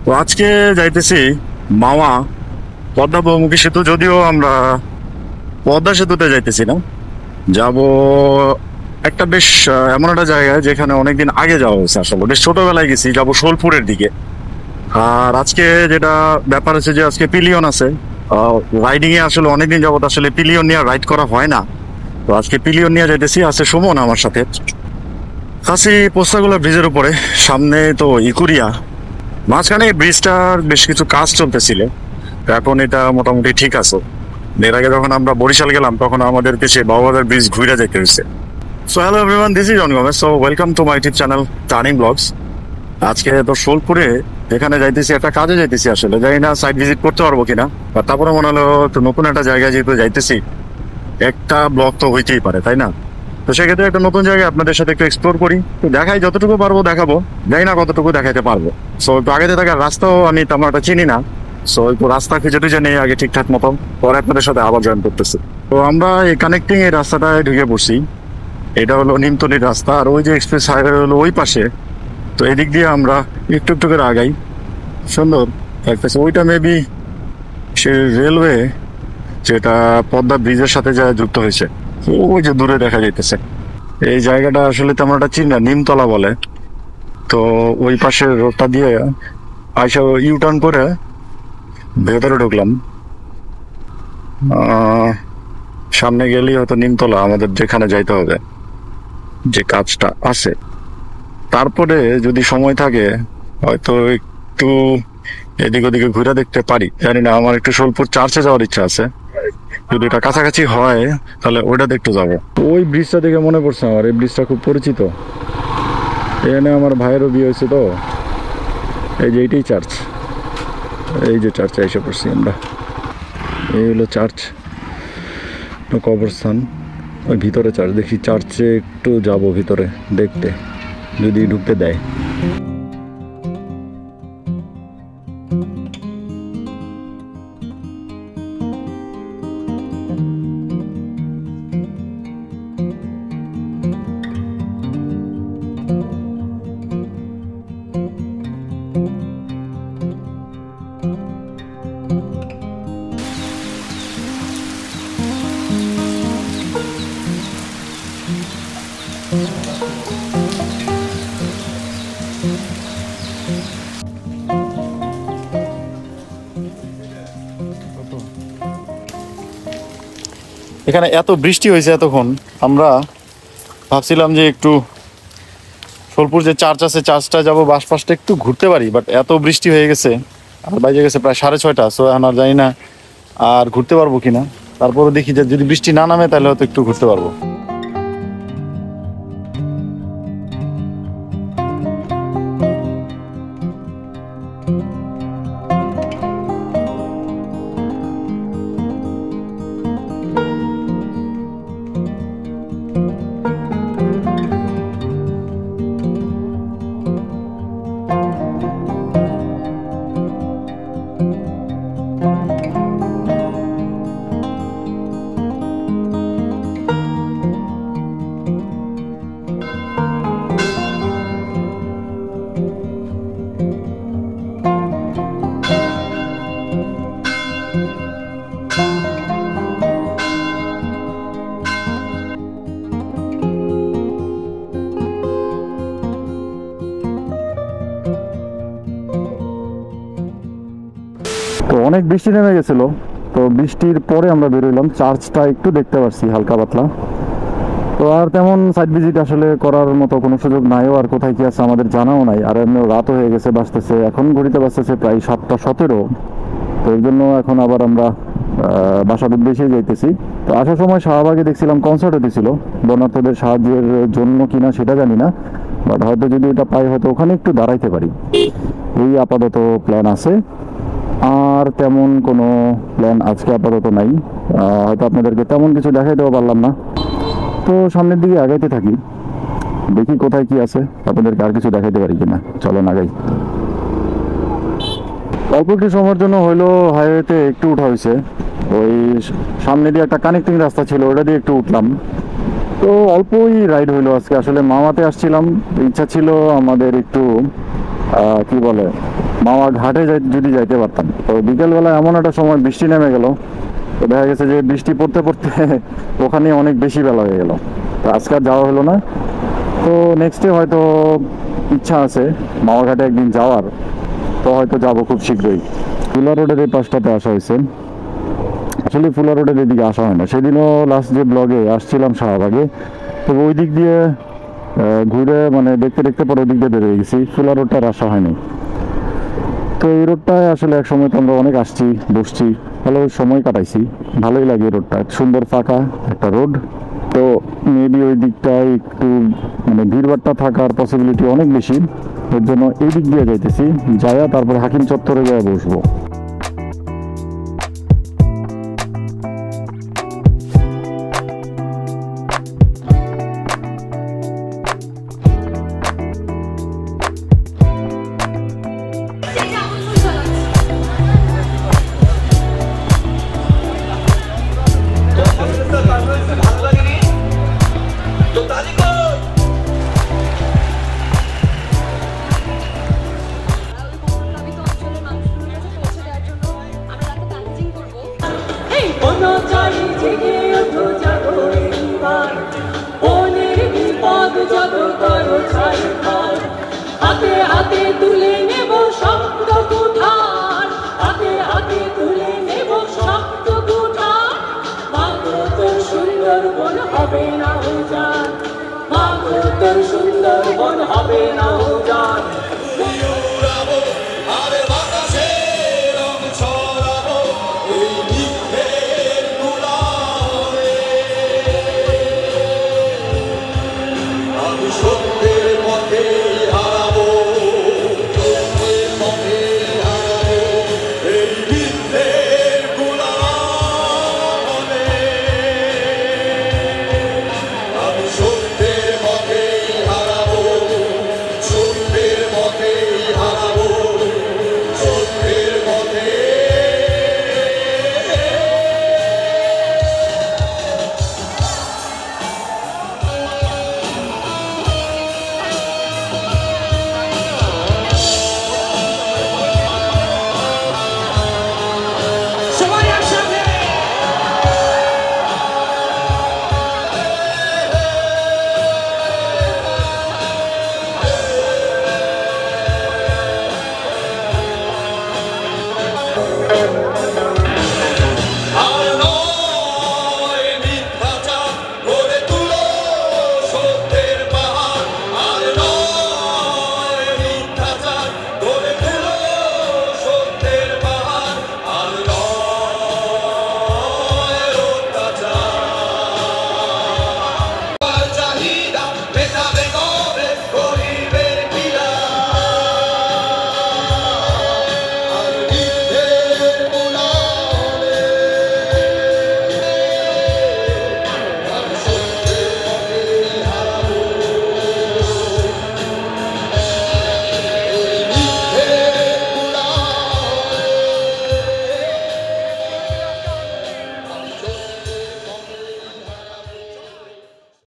তো আজকে যাইতেছি মাওয়া পদ্মা বহুমুখী সেতু, যদিও আমরা পদ্মা সেতুতে যাইতেছি না, যাব একটা বেশ এমন একটা জায়গায় যেখানে অনেকদিন আগে যাওয়া হয়েছে। আসলে বেশ ছোটবেলায় গেছি, যাবো সোলপুরের দিকে। আর আজকে যেটা ব্যাপার হচ্ছে যে আজকে পিলিয়ন আছে রাইডিং এ। আসলে অনেকদিন যাবত আসলে পিলিয়ন নিয়ে রাইড করা হয় না, তো আজকে পিলিয়ন নিয়ে যাইতেছি। আছে সুমন আমার সাথে। কাছে পোস্তাগুলা ব্রিজের উপরে, সামনে তো ইকুরিয়া। মাঝখানে ব্রিজটার বেশ কিছু কাজ চলতেছিল, এখন এটা মোটামুটি ঠিক আছে। এর আগে যখন আমরা বরিশাল গেলাম তখন আমাদেরকে সে বাবুবাজার ব্রিজ ঘুরে যেতে হয়েছে। So hello everyone, this is John Gomez. So welcome to my YouTube channel turning blogs. আজকে তো সোলপুরে এখানে যাইতেছি, একটা কাজে যাইতেছি। আসলে জানি না সাইট ভিজিট করতে পারবো কিনা, বা তারপরে মনে হলো তো নতুন একটা জায়গায় যেহেতু যাইতেছি, একটা ব্লগ তো হইতেই পারে, তাই না? তো সেক্ষেত্রে একটা নতুন জায়গায় আপনাদের সাথে একটু এক্সপ্লোর করি, তো দেখাই যতটুকু পারবো দেখাবো, জানি না কতটুকু দেখাইতে পারবো। সো একটু আগে থাকার রাস্তাও আমি তেমন একটা চিনি না, সো একটু রাস্তা খুঁজে টুজে নেই আগে ঠিকঠাক মতো, পরে আপনাদের সাথে আবার জয়েন করতেছি। তো আমরা এই কানেক্টিং এই রাস্তাটায় ঢুকে পড়ছি। এটা হলো নিমতলির রাস্তা, আর ওই যে এক্সপ্রেস হাইওয়ে হলো ওই পাশে। তো এদিক দিয়ে আমরা একটু একটু করে আগাই, সুন্দর লাগতেছে। ওইটা মেবি সে রেলওয়ে যেটা পদ্মা ব্রিজের সাথে যা যুক্ত হয়েছে, ওই যে দূরে দেখা যাইতেছে। এই জায়গাটা আসলে তেমন একটা চিনি না, নিমতলা বলে। তো ওই পাশের রোডটা দিয়ে আইসা ইউটার্ন করে ভেতরে ঢুকলাম। সামনে গেলেই হয়তো নিমতলা আমাদের যেখানে যাইতে হবে, যে কাজটা আছে। তারপরে যদি সময় থাকে হয়তো একটু এদিক ওদিকে ঘুরে দেখতে পারি, জানি না। আমার একটু সোলপুর চার্চে যাওয়ার ইচ্ছা আছে, যদি এটা কাছাকাছি হয় তাহলে ওইটা দেখতে যাবো। ওই ব্রিজটা দেখে মনে পড়ছে আমার, এই ব্রিজটা খুব পরিচিত। এখানে আমার ভাইয়েরও বিয়ে হয়েছে, তো এই যে এইটাই চার্চ। এই যে চার্চে এসে পড়ছি আমরা। এই হলো চার্চ, কবরস্থান। ওই ভিতরে চার্চ, দেখি চার্চে একটু যাব ভিতরে দেখতে, যদি ঢুকতে দেয়। এখানে এত বৃষ্টি হয়েছে এতক্ষণ, আমরা ভাবছিলাম যে একটু সোলপুর যে চার্চ আছে চার্চটা যাবো, আশপাশটা একটু ঘুরতে পারি, বাট এত বৃষ্টি হয়ে গেছে। আর বাজে গেছে প্রায় 6:30, সো এখন আর জানি না আর ঘুরতে পারবো কিনা। তারপরে দেখি যে যদি বৃষ্টি না নামে তাহলে হয়তো একটু ঘুরতে পারবো। তো অনেক বৃষ্টি নেমে গেছিল, তো বৃষ্টির পরে আমরা বেরোলাম। চার্চটা একটু দেখতে পাচ্ছি হালকা পাতলা, তো আর তেমন সাইট ভিজিট আসলে করার মতো কোনো সুযোগ নাইও। আর কোথায় কি আছে আমাদের জানাও নাই। আর এমনি রাতও হয়ে গেছে, বাঁচতেছে এখন ঘড়িতে বাঁচতেছে প্রায় 7:17। তো এর জন্য এখন আবার আমরা বাসার উদ্দেশ্যে যাইতেছি। তো আসার সময় শাহবাগে দেখছিলাম কনসার্ট হতেছিল, বন্যার্থদের সাহায্যের জন্য কিনা সেটা জানি না, বাট হয়তো যদি এটা পাই হয়তো ওখানে একটু দাঁড়াইতে পারি। এই আপাতত প্ল্যান আছে, আর তেমন কোনো প্ল্যান আজকে আপাতত নাই। হয়তো আপনাদেরকে তেমন কিছু দেখাইতেও পারলাম না। তো তো সামনের দিকে আগাইতে থাকি, দেখি কোথায় কি আছে, আপনাদেরকে আর কিছু দেখাইতে পারি কিনা। চলো আগাই। অল্প একটু সময়ের জন্য হইলো হাইওয়েতে একটু উঠা হয়েছে, ওই সামনে দিয়ে একটা কানেক্টিং রাস্তা ছিল, ওটা দিয়ে একটু উঠলাম। তো অল্পই রাইড হইলো আজকে। আসলে মামাতে আসছিলাম, ইচ্ছা ছিল আমাদের একটু কি বলে মামা ঘাটে যদি যাইতে পারতাম। তো বিকেলবেলা এমন একটা সময় বৃষ্টি নেমে গেল, তো দেখা গেছে যে বৃষ্টি পড়তে পড়তে ওখানে অনেক বেশি বেলা হয়ে গেল। তো আজকে আর যাওয়া হলো না। তো নেক্সট ডে হয়তো ইচ্ছা আছে মামা ঘাটে একদিন যাওয়ার, তো হয়তো যাবো খুব শীঘ্রই। ফুলা রোডের এই পাশটাতে আসা হয়েছে। আসলে ফুলা রোডের এদিকে আসা হয় না। সেদিনও লাস্ট যে ব্লগে আসছিলাম শাহবাগে, তো ওই দিক দিয়ে ঘুরে মানে দেখতে দেখতে পরে ওই দিক দিয়ে বেরিয়ে গেছি, ফুলা রোডটার আসা হয়নি। তো এই রোডটায় আসলে এক সময় তো আমরা অনেক আসছি, বসছি, ভালো সময় কাটাইছি, ভালোই লাগে। এই রোডটা সুন্দর ফাঁকা একটা রোড। তো মেবি ওই দিকটায় একটু মানে ভিড়ভাড়টা থাকার পসিবিলিটি অনেক বেশি, এর জন্য এই দিক দিয়ে যাইতেছি, যাইয়া তারপর হাকিম চত্বরে গিয়ে বসবো। হাতে হাতে তুলে নেব শব্দ কুঠার, হাতে হাতে তুলে নেব শব্দ কুঠার। মাগো তোর সুন্দর বন হবে না উজাড়, মাগো তোর সুন্দর বন হবে না উজাড়।